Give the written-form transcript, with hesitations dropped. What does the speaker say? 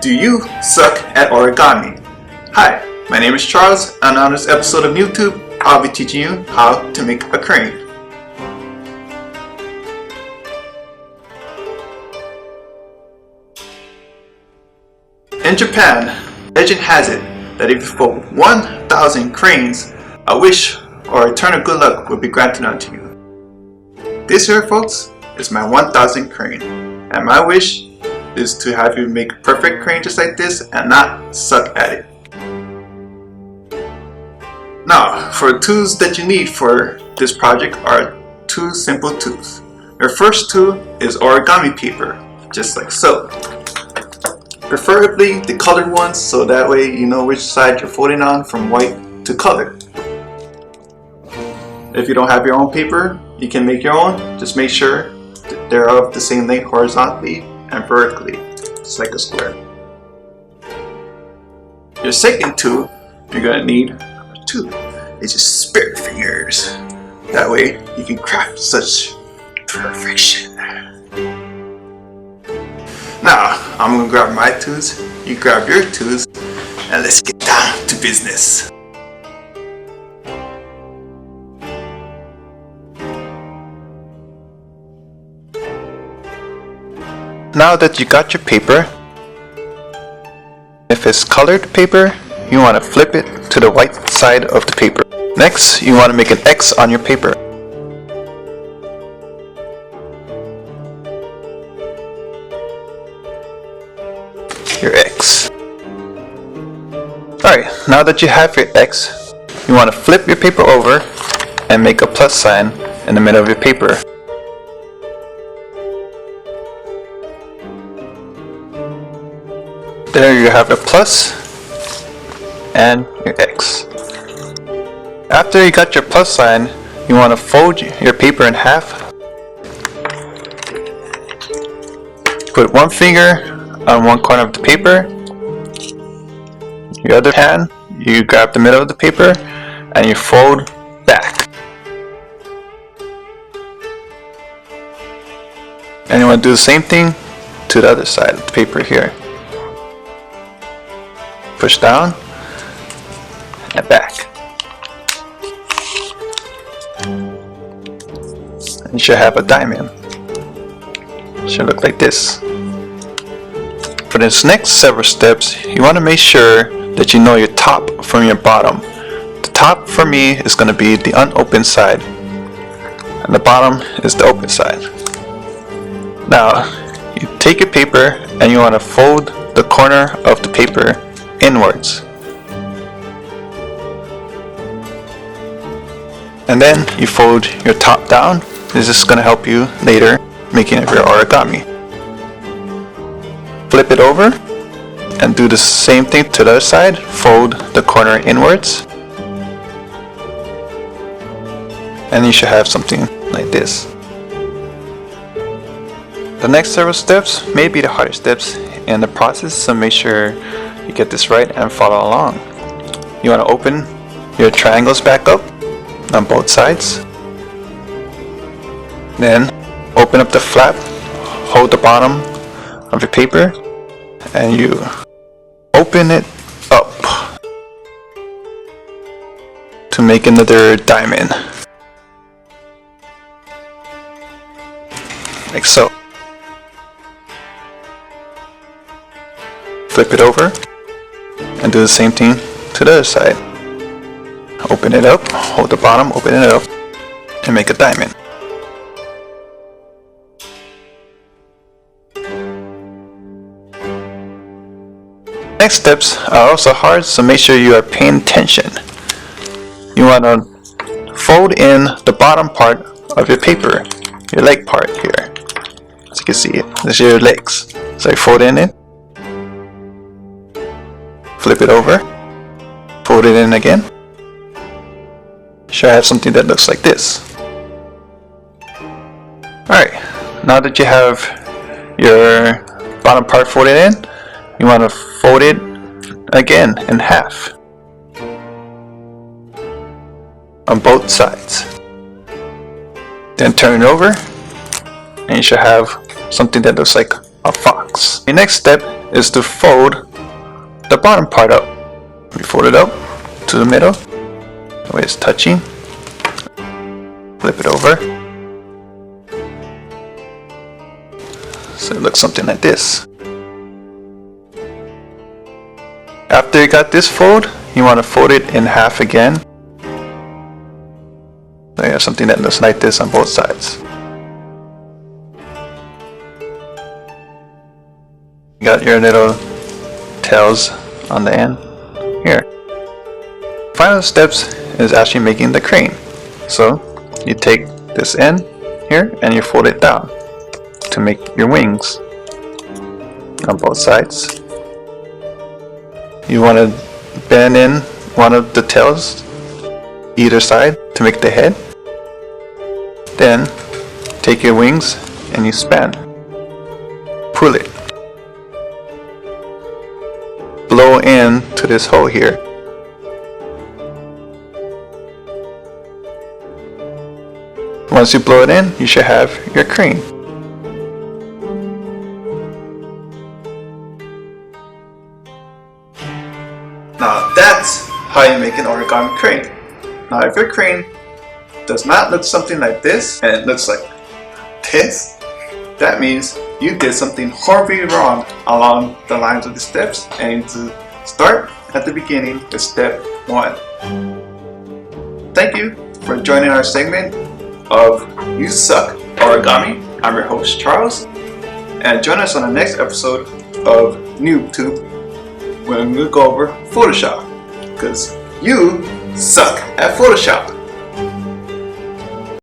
Do you suck at origami? Hi, my name is Charles, and on this episode of NOOBTube, I'll be teaching you how to make a crane. In Japan, legend has it that if you fold 1,000 cranes, a wish or a turn of good luck will be granted unto you. This here, folks, is my 1,000th crane, and my wish is to have you make a perfect crane just like this and not suck at it. Now, for the tools that you need for this project are two simple tools. Your first tool is origami paper, just like so. Preferably the colored ones, so that way you know which side you're folding on from white to colored. If you don't have your own paper, you can make your own. Just make sure that they're of the same length horizontally and vertically, just like a square. Your second tool you're going to need, number 2, is your spirit fingers. That way you can craft such perfection. Now, I'm going to grab my tools, you grab your tools, and let's get down to business. Now that you got your paper, if it's colored paper, you want to flip it to the white side of the paper. Next, you want to make an X on your paper. Your X. Alright, now that you have your X, you want to flip your paper over and make a plus sign in the middle of your paper. There you have a plus and your X. After you got your plus sign, you want to fold your paper in half. Put one finger on one corner of the paper. Your other hand, you grab the middle of the paper and you fold back. And you want to do the same thing to the other side of the paper here. Push down and back. And you should have a diamond. It should look like this. For this next several steps, you want to make sure that you know your top from your bottom. The top for me is going to be the unopened side, and the bottom is the open side. Now, you take your paper and you want to fold the corner of the paper inwards, and then you fold your top down. This is going to help you later making of your origami. Flip it over and do the same thing to the other side. Fold the corner inwards, and you should have something like this. The next several steps may be the hardest steps in the process, so make sure you get this right and follow along. You want to open your triangles back up on both sides. Then open up the flap, hold the bottom of your paper, and you open it up to make another diamond, like so. Flip it over and do the same thing to the other side. Open it up, hold the bottom, open it up, and make a diamond. Next steps are also hard, so make sure you are paying attention. You want to fold in the bottom part of your paper, your leg part here. As you can see, this is your legs. So you fold in it, flip it over, fold it in again. Should have something that looks like this. Alright, now that you have your bottom part folded in, you want to fold it again in half on both sides. Then turn it over and you should have something that looks like a fox. The next step is to fold the bottom part up. We fold it up to the middle, the way it's touching. Flip it over. So it looks something like this. After you got this fold, you want to fold it in half again. So you have something that looks like this on both sides. You got your little tails on the end here. Final steps is actually making the crane. So you take this end here and you fold it down to make your wings on both sides. You want to bend in one of the tails either side to make the head. Then take your wings and you span. Pull it. Blow in to this hole here. Once you blow it in, you should have your crane. Now that's how you make an origami crane. Now if your crane does not look something like this, and it looks like this, that means you did something horribly wrong along the lines of the steps, and to start at the beginning with step 1. Thank you for joining our segment of You Suck Origami. I'm your host Charles, and join us on the next episode of NOOBTube when we go over Photoshop, because you suck at Photoshop.